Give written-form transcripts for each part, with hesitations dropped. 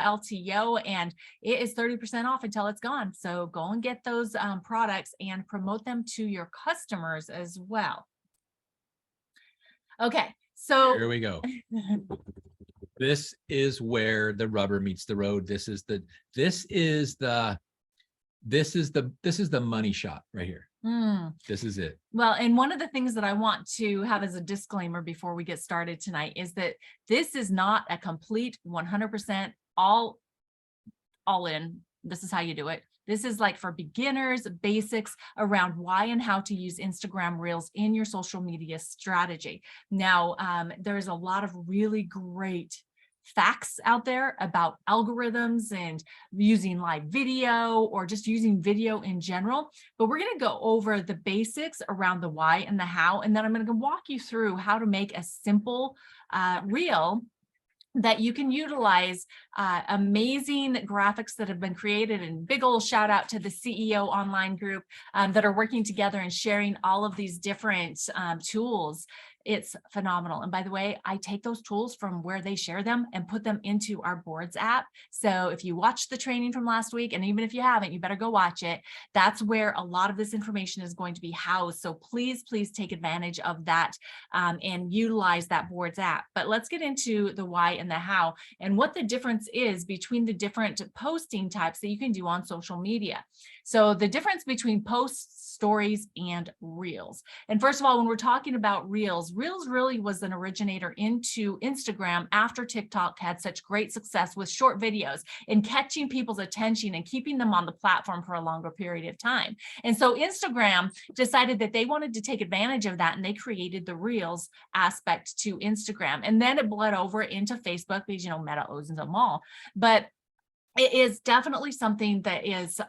LTO, and it is 30% off until it's gone. So go and get those products and promote them to your customers as well. Okay, so here we go. This is where the rubber meets the road. This is the money shot right here. This is it. Well, and one of the things that I want to have as a disclaimer before we get started tonight is that this is not a complete 100% all in. This is how you do it. This is like for beginners, basics around why and how to use Instagram Reels in your social media strategy. Now, there's a lot of really great facts out there about algorithms and using live video or just using video in general, but we're going to go over the basics around the why and the how, and then I'm going to walk you through how to make a simple reel that you can utilize amazing graphics that have been created, and big old shout out to the CEO online group that are working together and sharing all of these different tools. It's phenomenal. And by the way, I take those tools from where they share them and put them into our boards app. So if you watched the training from last week, and even if you haven't, you better go watch it. That's where a lot of this information is going to be housed. So please take advantage of that and utilize that boards app. But let's get into the why and the how and what the difference is between the different posting types that you can do on social media. So the difference between posts, stories, and reels. And first of all, when we're talking about reels really was an originator into Instagram after TikTok had such great success with short videos and catching people's attention and keeping them on the platform for a longer period of time. And so Instagram decided that they wanted to take advantage of that, and they created the reels aspect to Instagram. And then it bled over into Facebook because, you know, Meta owns them all. But it is definitely something that is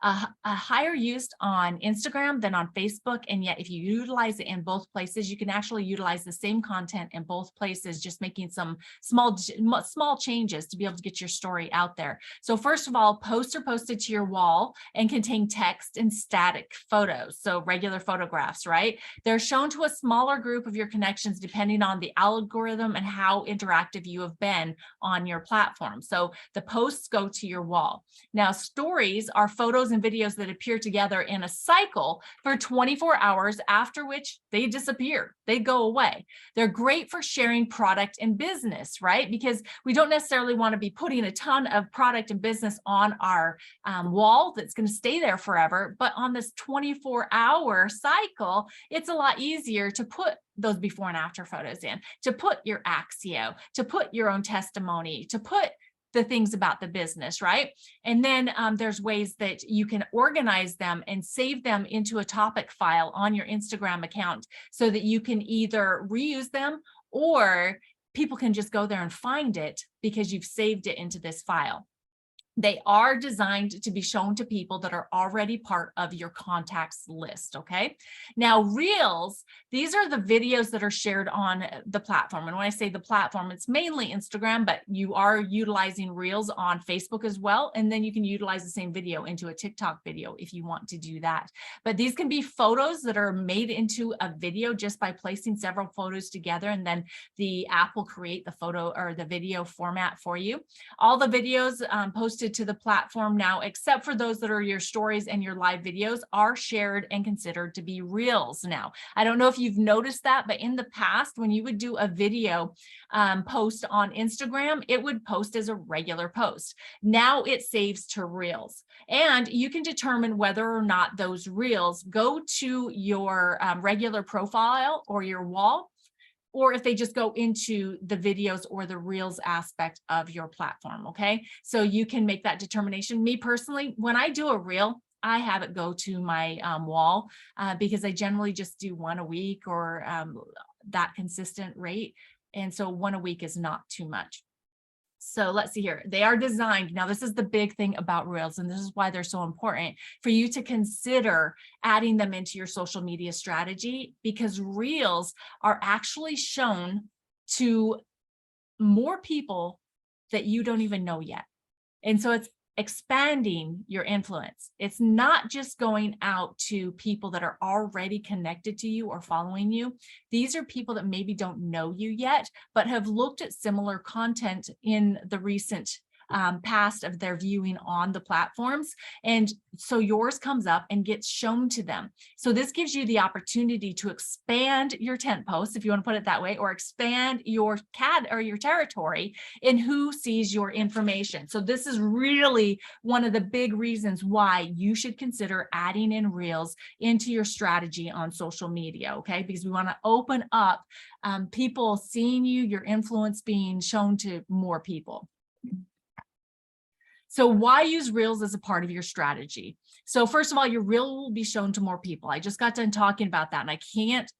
a higher used on Instagram than on Facebook. And yet if you utilize it in both places, you can actually utilize the same content in both places, just making some small changes to be able to get your story out there. So first of all, posts are posted to your wall and contain text and static photos. So regular photographs, right? They're shown to a smaller group of your connections depending on the algorithm and how interactive you have been on your platform. So the posts go to your wall. Now, stories are photos and videos that appear together in a cycle for 24 hours, after which they disappear. They go away. They're great for sharing product and business, right? Because we don't necessarily want to be putting a ton of product and business on our wall that's going to stay there forever. But on this 24-hour cycle, it's a lot easier to put those before and after photos in, to put your Axio, to put your own testimony, to put the things about the business, right? And then there's ways that you can organize them and save them into a topic file on your Instagram account so that you can either reuse them or people can just go there and find it because you've saved it into this file. They are designed to be shown to people that are already part of your contacts list, okay? Now, Reels, these are the videos that are shared on the platform. And when I say the platform, it's mainly Instagram, but you are utilizing Reels on Facebook as well. And then you can utilize the same video into a TikTok video if you want to do that. But these can be photos that are made into a video just by placing several photos together, and then the app will create the photo or the video format for you. All the videos posted to the platform now, except for those that are your stories and your live videos, are shared and considered to be Reels now. I don't know if you've noticed that, but in the past, when you would do a video post on Instagram, it would post as a regular post. Now it saves to Reels, and you can determine whether or not those Reels go to your regular profile or your wall, or if they just go into the videos or the Reels aspect of your platform, okay? So you can make that determination. Me personally, when I do a Reel, I have it go to my wall because I generally just do one a week or that consistent rate. And so one a week is not too much. So let's see here. They are designed. Now, this is the big thing about Reels, and this is why they're so important for you to consider adding them into your social media strategy, because Reels are actually shown to more people that you don't even know yet. And so it's expanding your influence. It's not just going out to people that are already connected to you or following you. These are people that maybe don't know you yet, but have looked at similar content in the recent past of their viewing on the platforms. And so yours comes up and gets shown to them. So this gives you the opportunity to expand your tent posts, if you want to put it that way, or expand your or your territory in who sees your information. So this is really one of the big reasons why you should consider adding in Reels into your strategy on social media, okay? Because we want to open up people seeing you, your influence being shown to more people. So why use Reels as a part of your strategy? So first of all, your Reel will be shown to more people. I just got done talking about that, and I can't,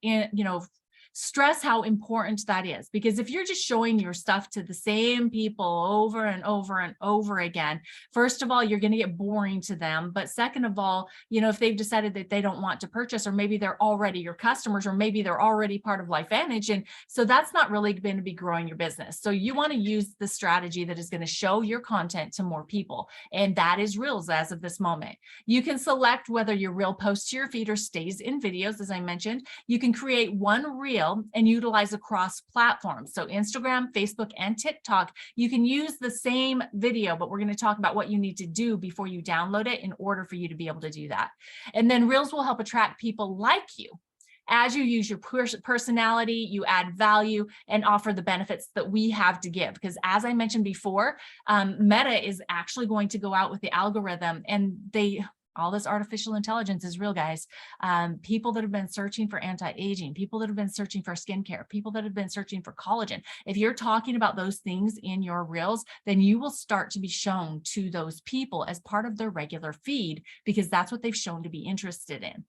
stress how important that is, because if you're just showing your stuff to the same people over and over and over again, first of all, you're going to get boring to them. But second of all, if they've decided that they don't want to purchase, or maybe they're already your customers, or maybe they're already part of LifeVantage, and so that's not really going to be growing your business. So you want to use the strategy that is going to show your content to more people, and that is Reels as of this moment. You can select whether your Reel posts to your feed or stays in videos, as I mentioned. You can create one Reel and utilize across platforms. So Instagram, Facebook, and TikTok, you can use the same video, but we're going to talk about what you need to do before you download it in order for you to be able to do that. And then Reels will help attract people like you. As you use your personality, you add value and offer the benefits that we have to give. Because as I mentioned before, Meta is actually going to go out with the algorithm, and all this artificial intelligence is real, guys. People that have been searching for anti-aging, people that have been searching for skincare, people that have been searching for collagen. If you're talking about those things in your Reels, then you will start to be shown to those people as part of their regular feed, because that's what they've shown to be interested in.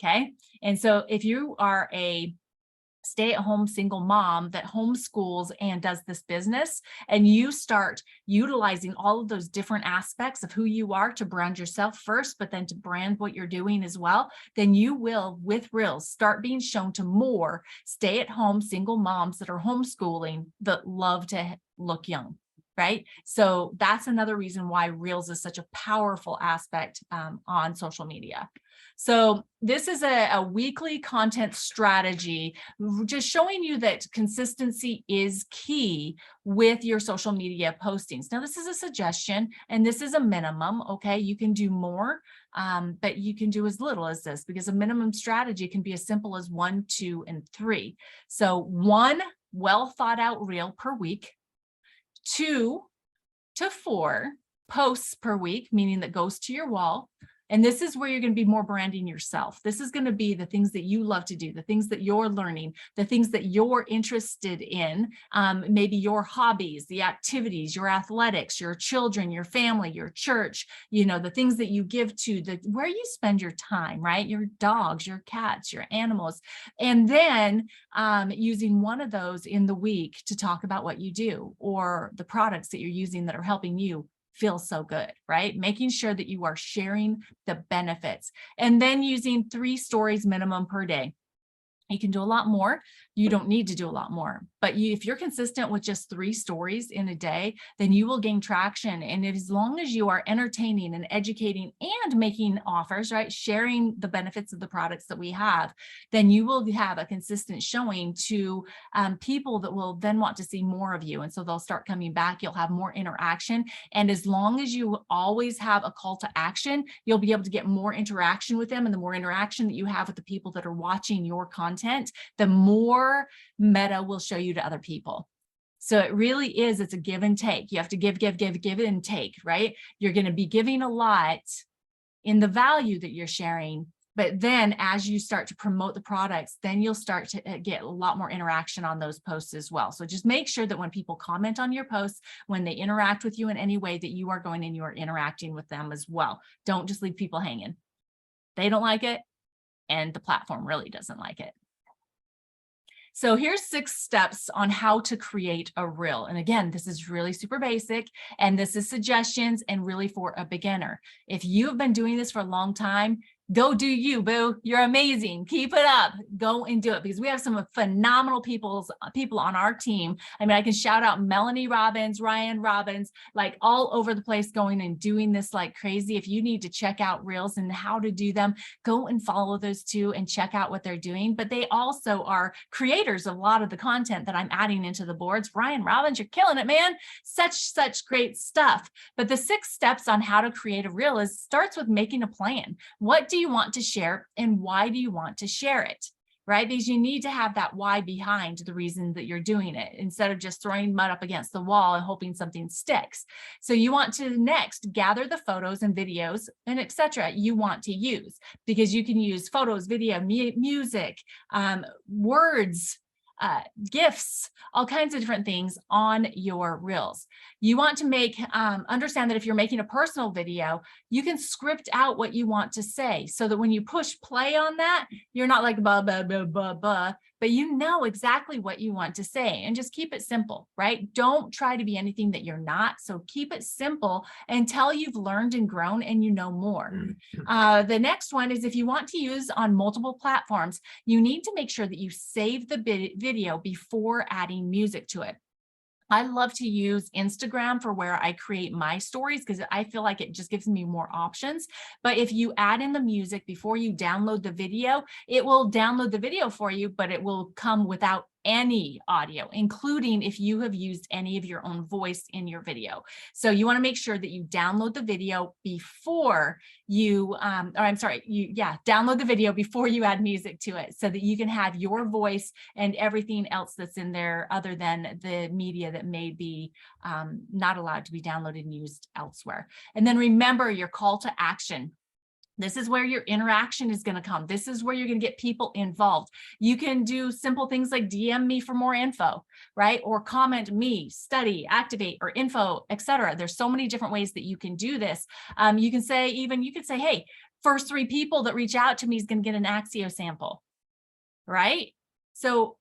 Okay. And so if you are a stay-at-home single mom that homeschools and does this business, and you start utilizing all of those different aspects of who you are to brand yourself first, but then to brand what you're doing as well, then you will, with Reels, start being shown to more stay-at-home single moms that are homeschooling that love to look young. Right? So that's another reason why Reels is such a powerful aspect on social media. So this is a weekly content strategy, just showing you that consistency is key with your social media postings. Now, this is a suggestion and this is a minimum, okay? You can do more, but you can do as little as this, because a minimum strategy can be as simple as 1, 2, and 3. So 1 well thought out reel per week, 2 to 4 posts per week, meaning that goes to your wall. And this is where you're going to be more branding yourself. This is going to be the things that you love to do, the things that you're learning, the things that you're interested in, maybe your hobbies, the activities, your athletics, your children, your family, your church, the things that you give to, where you spend your time, right? Your dogs, your cats, your animals. And then using one of those in the week to talk about what you do, or the products that you're using that are helping you feel so good, right? Making sure that you are sharing the benefits, and then using 3 stories minimum per day. You can do a lot more. You don't need to do a lot more, but if you're consistent with just 3 stories in a day, then you will gain traction. And as long as you are entertaining and educating and making offers, right, sharing the benefits of the products that we have, then you will have a consistent showing to people that will then want to see more of you. And so they'll start coming back. You'll have more interaction. And as long as you always have a call to action, you'll be able to get more interaction with them. And the more interaction that you have with the people that are watching your content, the more Meta will show you to other people. So it really is, it's a give and take. You have to give and take, right? You're going to be giving a lot in the value that you're sharing, but then as you start to promote the products, then you'll start to get a lot more interaction on those posts as well. So just make sure that when people comment on your posts, when they interact with you in any way, that you are going and you are interacting with them as well. Don't just leave people hanging. They don't like it, and the platform really doesn't like it. So here's 6 steps on how to create a reel. And again, this is really super basic, and this is suggestions and really for a beginner. If you've been doing this for a long time, Go do you, boo. You're amazing. Keep it up. Go and do it, because we have some phenomenal people on our team. I mean, I can shout out Melanie Robbins, Ryan Robbins, like all over the place, going and doing this like crazy. If you need to check out Reels and how to do them, go and follow those two and check out what they're doing. But they also are creators of a lot of the content that I'm adding into the boards. Ryan Robbins, you're killing it, man. Such great stuff. But the 6 steps on how to create a reel starts with making a plan. What do you want to share, and why do you want to share it? Right? Because you need to have that why behind the reason that you're doing it, instead of just throwing mud up against the wall and hoping something sticks. So you want to next gather the photos and videos and etc. you want to use, because you can use photos, video, music, words, GIFs, all kinds of different things on your reels. You want to make, understand that if you're making a personal video, you can script out what you want to say, so that when you push play on that, you're not like blah, blah, blah, blah, blah, but you know exactly what you want to say, and just keep it simple, right? Don't try to be anything that you're not. So keep it simple until you've learned and grown and you know more. The next one is, if you want to use on multiple platforms, you need to make sure that you save the video before adding music to it. I love to use Instagram for where I create my stories, because I feel like it just gives me more options. But if you add in the music before you download the video, it will download the video for you, but it will come without any audio, including if you have used any of your own voice in your video. So you want to make sure that you download the video before you, download the video before you add music to it, so that you can have your voice and everything else that's in there other than the media that may be not allowed to be downloaded and used elsewhere. And then remember your call to action. This is where your interaction is going to come. This is where you're going to get people involved. You can do simple things like DM me for more info, right? Or comment me, study, activate, or info, etc. There's so many different ways that you can do this. You can say, hey, first 3 people that reach out to me is going to get an Axio sample, right? So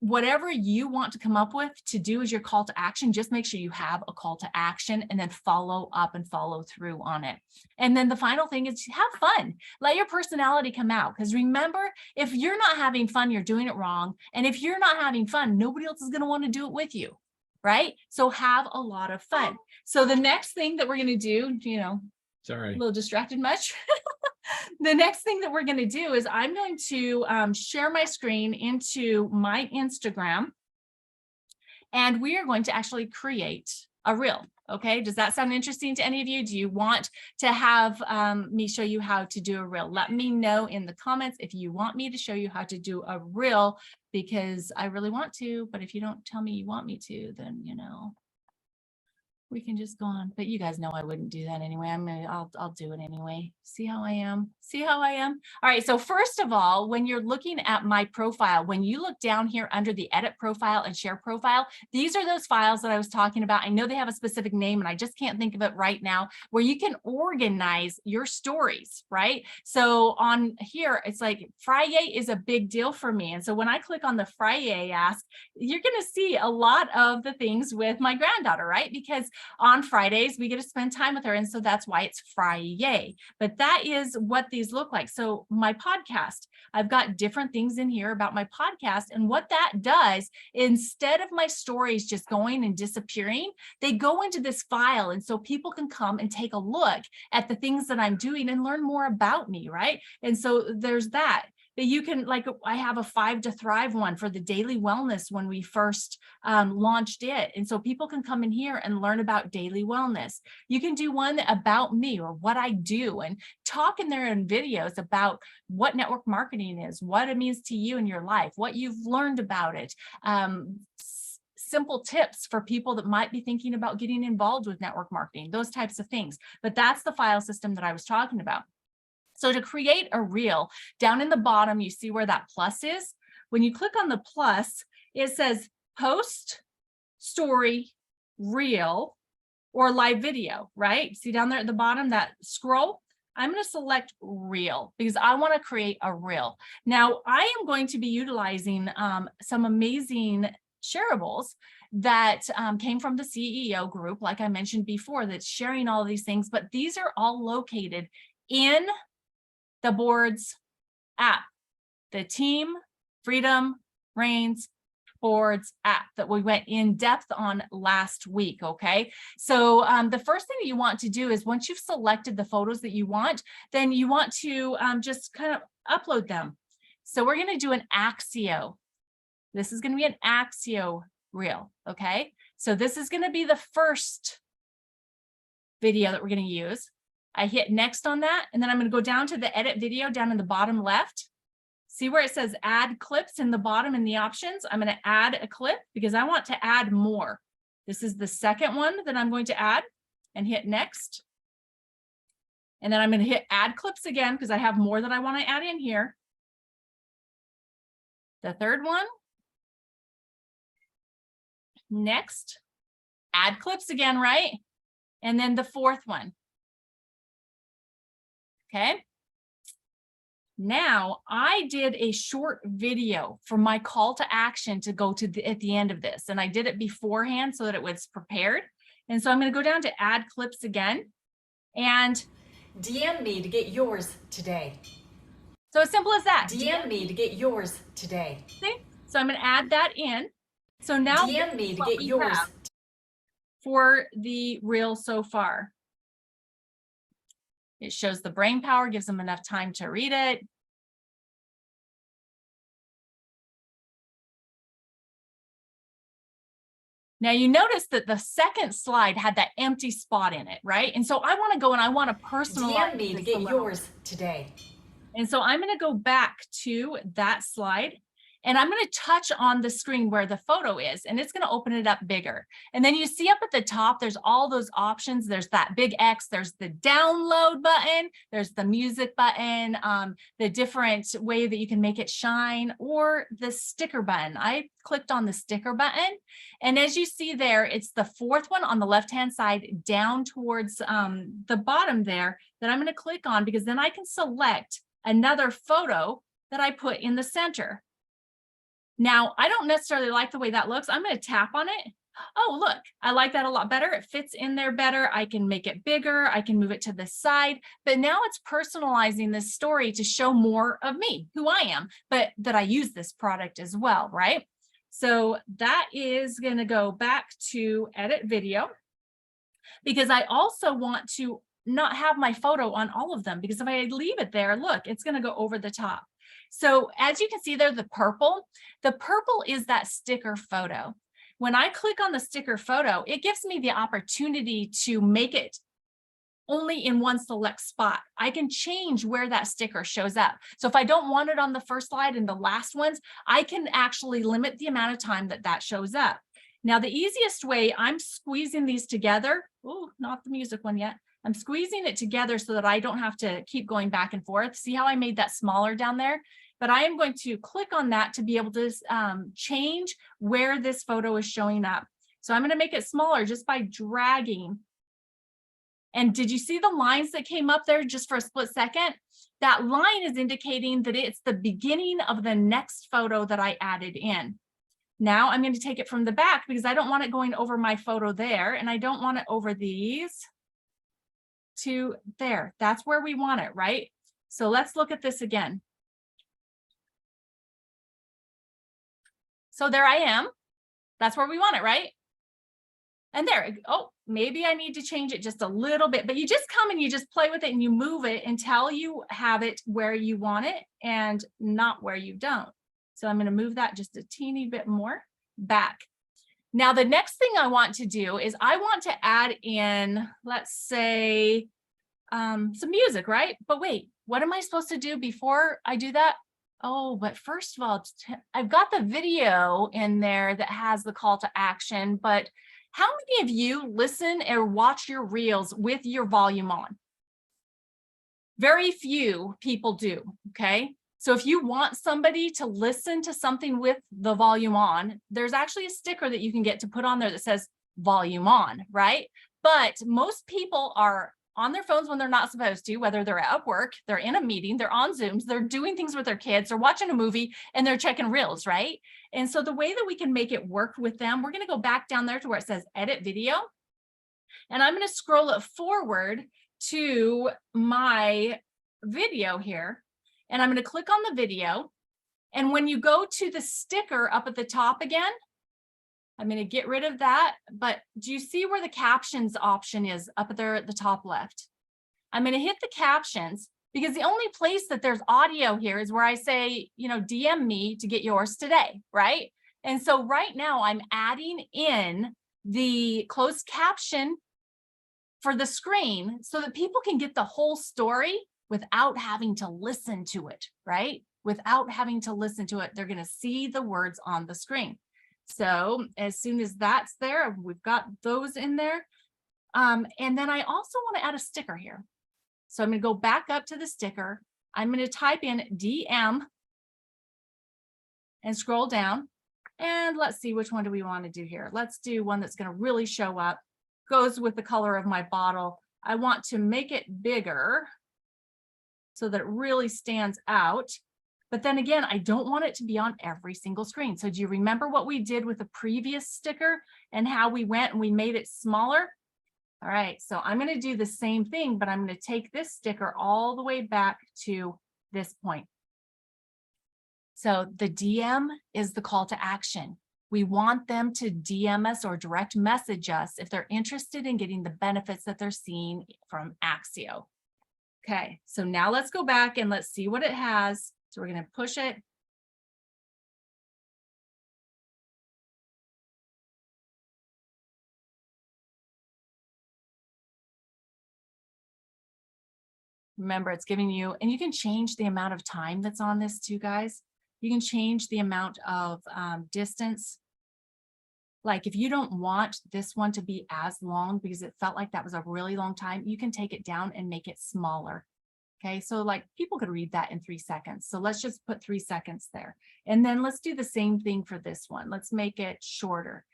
whatever you want to come up with to do as your call to action, just make sure you have a call to action and then follow up and follow through on it. And then the final thing is have fun. Let your personality come out. Because remember, if you're not having fun, you're doing it wrong. And if you're not having fun, nobody else is going to want to do it with you, right? So have a lot of fun. So the next thing that we're going to do, Sorry. a little distracted much. The next thing that we're going to do is I'm going to share my screen into my Instagram, and we are going to actually create a reel. Okay, does that sound interesting to any of you? Do you want to have me show you how to do a reel? Let me know in the comments if you want me to show you how to do a reel, because I really want to, but if you don't tell me you want me to, then, we can just go on. But you guys know I wouldn't do that anyway. I'll do it anyway. See how I am? See how I am? All right. So first of all, when you're looking at my profile, when you look down here under the edit profile and share profile, these are those files that I was talking about. I know they have a specific name and I just can't think of it right now, where you can organize your stories, right? So on here, it's like Friday is a big deal for me. And so when I click on the Friday ask, you're going to see a lot of the things with my granddaughter, right? Because on Fridays, we get to spend time with her. And so that's why it's Friday. But that is what these look like. So my podcast, I've got different things in here about my podcast. And what that does, instead of my stories just going and disappearing, they go into this file. And so people can come and take a look at the things that I'm doing and learn more about me, right? And so there's that. That you can, like, I have a 5 to Thrive one for the daily wellness when we first launched it. And so people can come in here and learn about daily wellness. You can do one about me or what I do and talk in there in videos about what network marketing is, what it means to you in your life, what you've learned about it. Simple tips for people that might be thinking about getting involved with network marketing, those types of things. But that's the file system that I was talking about. So to create a reel, down in the bottom, you see where that plus is. When you click on the plus, it says post, story, reel, or live video, right? See down there at the bottom, that scroll? I'm going to select reel because I want to create a reel. Now, I am going to be utilizing some amazing shareables that came from the CEO group, like I mentioned before, that's sharing all these things, but these are all located in the boards app, the Team Freedom Reigns boards app that we went in depth on last week. Okay, so the first thing that you want to do is once you've selected the photos that you want, then you want to just kind of upload them. So we're going to do an Axio. This is going to be an Axio reel. Okay, so this is going to be the first video that we're going to use. I hit next on that, and then I'm going to go down to the edit video down in the bottom left. See where it says add clips in the bottom in the options? I'm going to add a clip because I want to add more. This is the second one that I'm going to add, and hit next. And then I'm going to hit add clips again because I have more that I want to add in here. The third one. Next. Add clips again, right? And then the fourth one. Okay. Now I did a short video for my call to action to go to at the end of this. And I did it beforehand so that it was prepared. And so I'm going to go down to add clips again and DM me to get yours today. so as simple as that. DM me to get yours today. See? So I'm going to add that in. So now DM me to get yours for the reel so far. It shows the brain power, gives them enough time to read it. Now you notice that the second slide had that empty spot in it, right? And so I want to go and I want to personalize DM me to this get a little. yours today. And so I'm going to go back to that slide and I'm going to touch on the screen where the photo is, and it's going to open it up bigger. And then you see up at the top, there's all those options. There's that big X, there's the download button, there's the music button, the different way that you can make it shine, or the sticker button. I clicked on the sticker button. And as you see there, it's the fourth one on the left-hand side down towards the bottom there that I'm going to click on, because then I can select another photo that I put in the center. Now, I don't necessarily like the way that looks. I'm going to tap on it. Oh, look, I like that a lot better. It fits in there better. I can make it bigger. I can move it to the side. But now it's personalizing this story to show more of me, who I am, but that I use this product as well, right? So that is going to go back to edit video, because I also want to not have my photo on all of them, because if I leave it there, look, it's going to go over the top. So as you can see there, the purple is that sticker photo. When I click on the sticker photo, it gives me the opportunity to make it only in one select spot. I can change where that sticker shows up. So if I don't want it on the first slide and the last ones, I can actually limit the amount of time that that shows up. Now, the easiest way, I'm squeezing these together. Oh, not the music one yet. I'm squeezing it together so that I don't have to keep going back and forth. See how I made that smaller down there? But I am going to click on that to be able to change where this photo is showing up. So I'm going to make it smaller just by dragging. And did you see the lines that came up there just for a split second? That line is indicating that it's the beginning of the next photo that I added in. Now I'm going to take it from the back because I don't want it going over my photo there, and I don't want it over these to there. That's where we want it, right? So let's look at this again. So there I am. That's where we want it, right? And there, oh, maybe I need to change it just a little bit, but you just come and you just play with it and you move it until you have it where you want it and not where you don't. So I'm going to move that just a teeny bit more back. Now, the next thing I want to do is I want to add in, let's say, some music, right? But wait, what am I supposed to do before I do that? Oh, but first of all, I've got the video in there that has the call to action, but how many of you listen or watch your reels with your volume on? Very few people do, okay? So if you want somebody to listen to something with the volume on, there's actually a sticker that you can get to put on there that says volume on, right? But most people are on their phones when they're not supposed to, whether they're at work, they're in a meeting, they're on Zooms, they're doing things with their kids, they're watching a movie, and they're checking reels, right? And so the way that we can make it work with them, we're going to go back down there to where it says edit video. And I'm going to scroll it forward to my video here, and I'm going to click on the video. And when you go to the sticker up at the top again, I'm going to get rid of that. But do you see where the captions option is up there at the top left? I'm going to hit the captions because the only place that there's audio here is where I say, you know, DM me to get yours today, right? And so right now I'm adding in the closed caption for the screen so that people can get the whole story without having to listen to it, right? Without having to listen to it, they're going to see the words on the screen. So as soon as that's there, we've got those in there. And then I also want to add a sticker here. So I'm going to go back up to the sticker. I'm going to type in DM and scroll down. And let's see, which one do we want to do here? Let's do one that's going to really show up, goes with the color of my bottle. I want to make it bigger so that it really stands out. But then again, I don't want it to be on every single screen. So do you remember what we did with the previous sticker and how we went and we made it smaller? All right, so I'm going to do the same thing, but I'm going to take this sticker all the way back to this point. So the DM is the call to action. We want them to DM us or direct message us if they're interested in getting the benefits that they're seeing from Axio. Okay, so now let's go back and let's see what it has. So we're going to push it. Remember, it's giving you, and you can change the amount of time that's on this too, guys. You can change the amount of distance. Like if you don't want this one to be as long because it felt like that was a really long time, you can take it down and make it smaller. Okay, so like people could read that in 3 seconds. So let's just put 3 seconds there. And then let's do the same thing for this one. Let's make it shorter.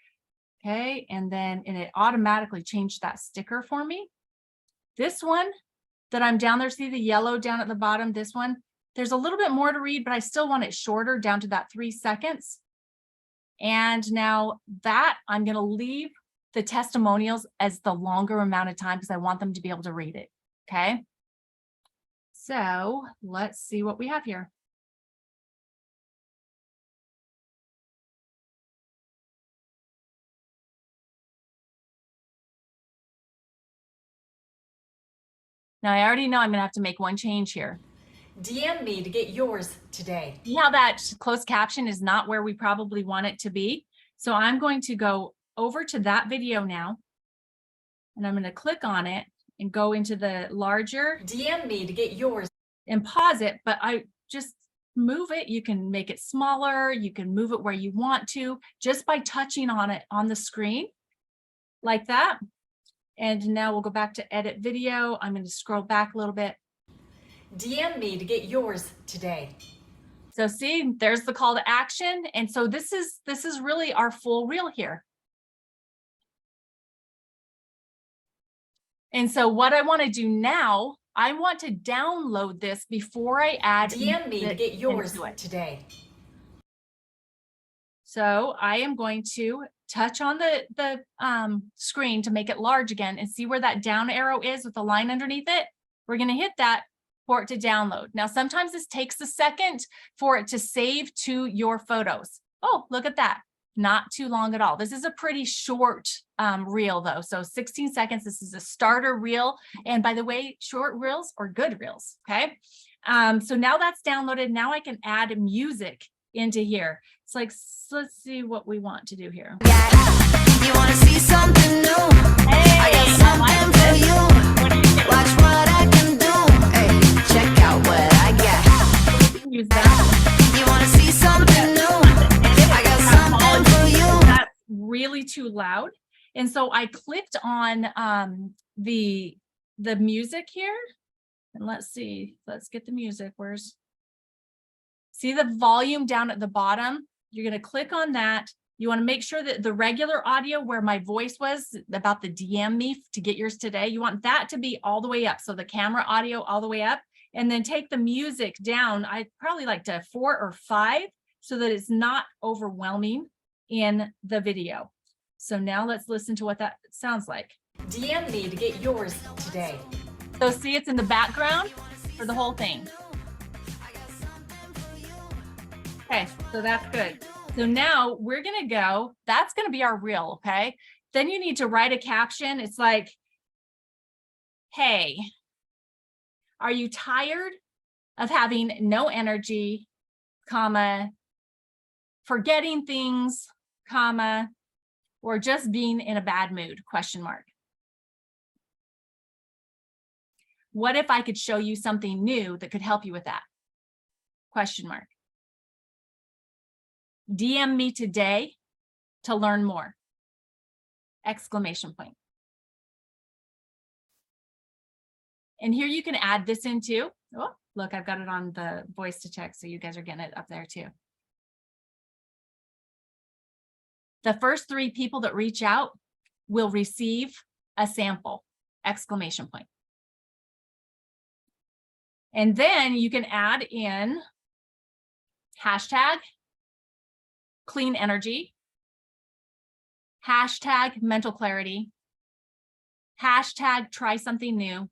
Okay, and it automatically changed that sticker for me. This one that I'm down there, see the yellow down at the bottom, this one, there's a little bit more to read, but I still want it shorter down to that 3 seconds. And now that I'm going to leave the testimonials as the longer amount of time because I want them to be able to read it. Okay. So let's see what we have here. Now I already know I'm going to have to make one change here. DM me to get yours today. See how that closed caption is not where we probably want it to be. So I'm going to go over to that video now, and I'm going to click on it and go into the larger. DM me to get yours. And pause it, but I just move it. You can make it smaller. You can move it where you want to just by touching on it on the screen like that. And now we'll go back to edit video. I'm going to scroll back a little bit. DM me to get yours today. So see, there's the call to action. And so this is really our full reel here. And so what I want to do now, I want to download this before I add. DM me to get yours today. So I am going to touch on the screen to make it large again and see where that down arrow is with the line underneath it. We're going to hit that for it to download. Now, sometimes this takes a second for it to save to your photos. Oh, look at that. Not too long at all. This is a pretty short reel though. So 16 seconds, this is a starter reel. And by the way, short reels are good reels, okay? So now that's downloaded. Now I can add music into here. It's like, let's see what we want to do here. You want to see something new? Hey, I got something for you. Watch what I can do. Hey, check out what I got. Use that. You want to see something new? I got something for you. That's really too loud. And so I clicked on the music here. And let's see, let's get the music. See the volume down at the bottom? You're going to click on that. You want to make sure that the regular audio where my voice was about the DM me to get yours today, you want that to be all the way up. So the camera audio all the way up, and then take the music down. I probably like to 4 or 5 so that it's not overwhelming in the video. So now let's listen to what that sounds like. DM me to get yours today. So see, it's in the background. for the whole thing. Okay, so that's good. So now we're gonna go, that's gonna be our reel, okay? Then you need to write a caption. It's like, hey, are you tired of having no energy, comma, forgetting things, comma, or just being in a bad mood, question mark. What if I could show you something new that could help you with that? Question mark. DM me today to learn more. Exclamation point. And here you can add this in too. Oh, look, I've got it on the voice to text, so you guys are getting it up there too. The first 3 people that reach out will receive a sample, exclamation point. And then you can add in hashtag clean energy, hashtag mental clarity, hashtag try something new,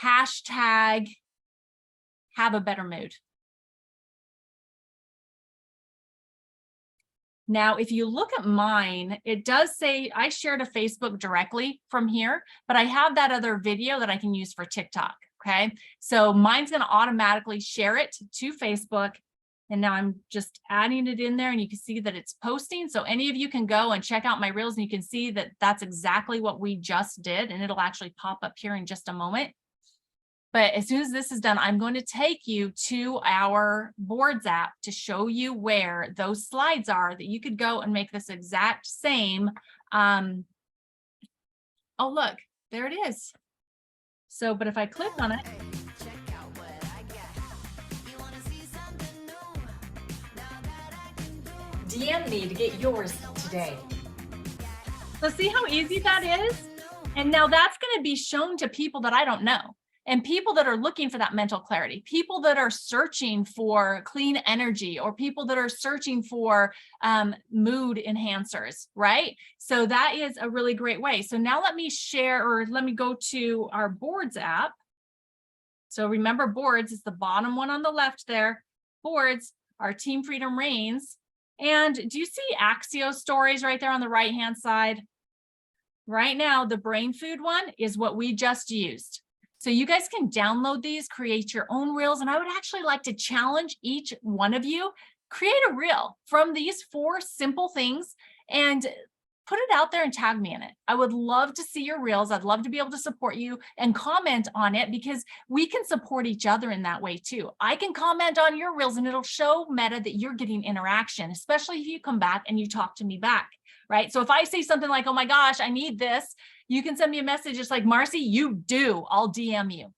hashtag have a better mood. Now, if you look at mine, it does say I shared a Facebook directly from here, but I have that other video that I can use for TikTok. Okay, so mine's going to automatically share it to Facebook. And now I'm just adding it in there and you can see that it's posting. So any of you can go and check out my reels and you can see that that's exactly what we just did. And it'll actually pop up here in just a moment. But as soon as this is done, I'm going to take you to our boards app to show you where those slides are that you could go and make this exact same. Oh, look, there it is. So, but if I click on it, DM me to get yours today. so see how easy that is? And now that's going to be shown to people that I don't know. And people that are looking for that mental clarity, people that are searching for clean energy, or people that are searching for mood enhancers, right? So that is a really great way. So now let me share, or let me go to our boards app. So remember, boards is the bottom one on the left there. Boards are Team Freedom Reigns. And do you see Axio stories right there on the right-hand side? Right now, the brain food one is what we just used. So you guys can download these, create your own reels. And I would actually like to challenge each one of you, create a reel from these 4 simple things and put it out there and tag me in it. I would love to see your reels. I'd love to be able to support you and comment on it, because we can support each other in that way too. I can comment on your reels and it'll show Meta that you're getting interaction, especially if you come back and you talk to me back, right? So if I say something like, oh my gosh, I need this, you can send me a message. It's like, Marcy, you do, I'll DM you.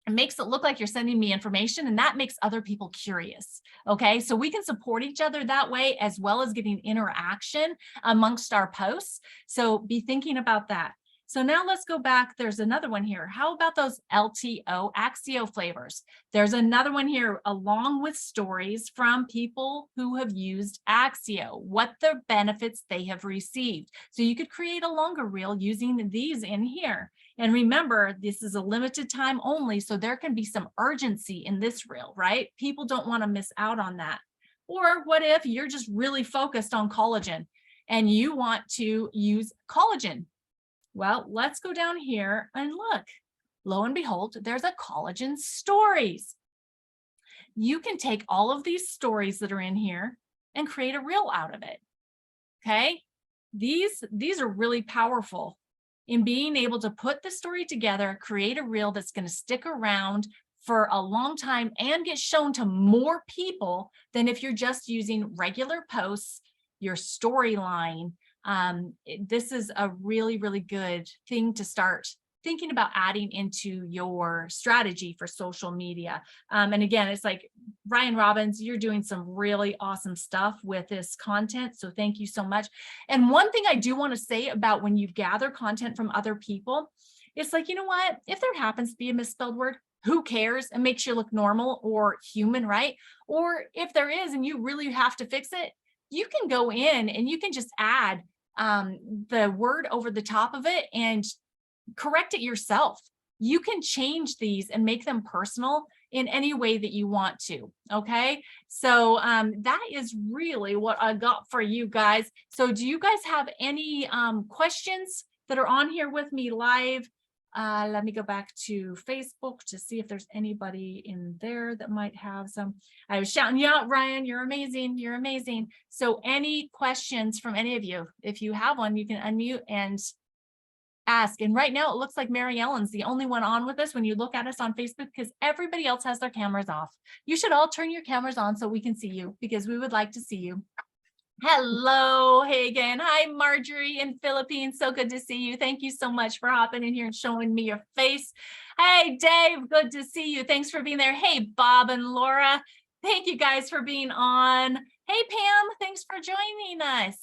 It makes it look like you're sending me information, and that makes other people curious. Okay, so we can support each other that way, as well as getting interaction amongst our posts. So be thinking about that. So now let's go back. There's another one here. How about those LTO Axio flavors? There's another one here, along with stories from people who have used Axio, what the benefits they have received. So you could create a longer reel using these in here. And remember, this is a limited time only, so there can be some urgency in this reel, right? People don't want to miss out on that. Or what if you're just really focused on collagen and you want to use collagen? Well, let's go down here and look. Lo and behold, there's a collagen stories. You can take all of these stories that are in here and create a reel out of it. Okay, these are really powerful in being able to put the story together, create a reel that's going to stick around for a long time and get shown to more people than if you're just using regular posts, your storyline. This is a really, really good thing to start thinking about adding into your strategy for social media. And again, it's like, Ryan Robbins, you're doing some really awesome stuff with this content. So thank you so much. And one thing I do want to say about when you gather content from other people, it's like, you know what, if there happens to be a misspelled word, who cares? It makes you look normal or human, right? Or if there is, and you really have to fix it, you can go in and you can just add the word over the top of it and correct it yourself. you can change these and make them personal in any way that you want to. Okay. So that is really what I got for you guys. So do you guys have any questions that are on here with me live? Let me go back to Facebook to see if there's anybody in there that might have some. I was shouting you out, Ryan. You're amazing. You're amazing. So any questions from any of you? If you have one, you can unmute and ask. And right now it looks like Mary Ellen's the only one on with us when you look at us on Facebook, because everybody else has their cameras off. You should all turn your cameras on so we can see you, because we would like to see you. Hello, Hagen. Hi, Marjorie in Philippines. So good to see you. Thank you so much for hopping in here and showing me your face. Hey, Dave, good to see you. Thanks for being there. Hey, Bob and Laura. Thank you guys for being on. Hey, Pam, thanks for joining us.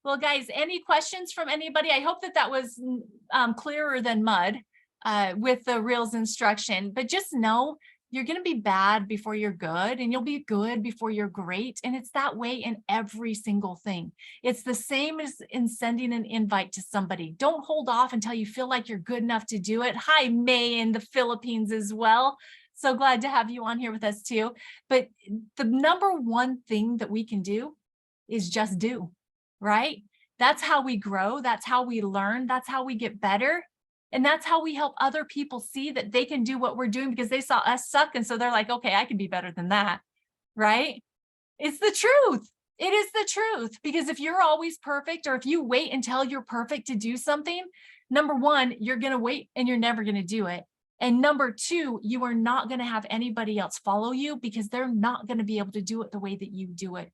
Well, guys, any questions from anybody? I hope that that was clearer than mud with the Reels instruction, but just know you're going to be bad before you're good, and you'll be good before you're great. And it's that way in every single thing. It's the same as in sending an invite to somebody. Don't hold off until you feel like you're good enough to do it. Hi, May in the Philippines as well. So glad to have you on here with us too. But the number one thing that we can do is just do. Right? That's how we grow. That's how we learn. That's how we get better. And that's how we help other people see that they can do what we're doing, because they saw us suck. And so they're like, okay, I can be better than that. Right? It's the truth. It is the truth. Because if you're always perfect, or if you wait until you're perfect to do something, number one, you're going to wait and you're never going to do it. And number two, you are not going to have anybody else follow you, because they're not going to be able to do it the way that you do it.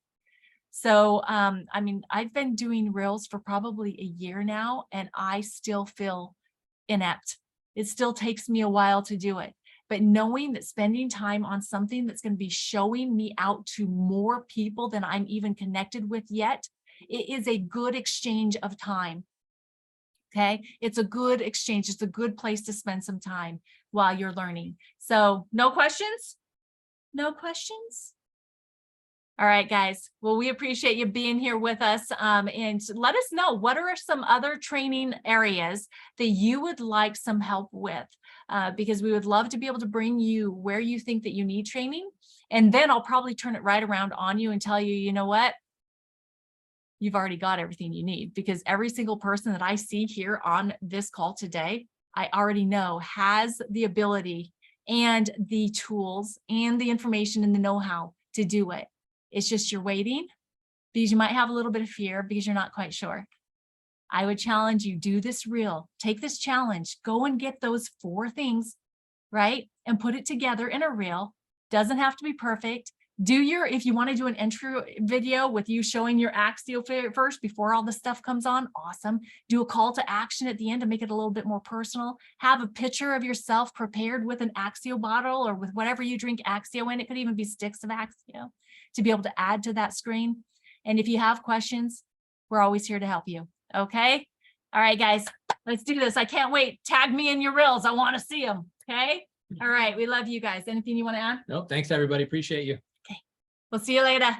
So, I mean, I've been doing Reels for probably a year now, and I still feel inept. It still takes me a while to do it. But knowing that spending time on something that's going to be showing me out to more people than I'm even connected with yet, it is a good exchange of time. Okay. It's a good exchange. It's a good place to spend some time while you're learning. So no questions? No questions? All right, guys. Well, we appreciate you being here with us, and let us know, what are some other training areas that you would like some help with, because we would love to be able to bring you where you think that you need training. And then I'll probably turn it right around on you and tell you, you know what? You've already got everything you need, because every single person that I see here on this call today, I already know has the ability and the tools and the information and the know-how to do it. It's just you're waiting, because you might have a little bit of fear because you're not quite sure. I would challenge you, do this reel, take this challenge, go and get those 4 things, right? And put it together in a reel. Doesn't have to be perfect. If you want to do an intro video with you showing your Axio first before all the stuff comes on, awesome. Do a call to action at the end to make it a little bit more personal. Have a picture of yourself prepared with an Axio bottle or with whatever you drink Axio in. It could even be sticks of Axio to be able to add to that screen. And if you have questions, we're always here to help you. Okay. All right, guys, let's do this. I can't wait. Tag me in your reels. I want to see them. Okay. All right. We love you guys. Anything you want to add? Nope. Thanks, everybody. Appreciate you. We'll see you later.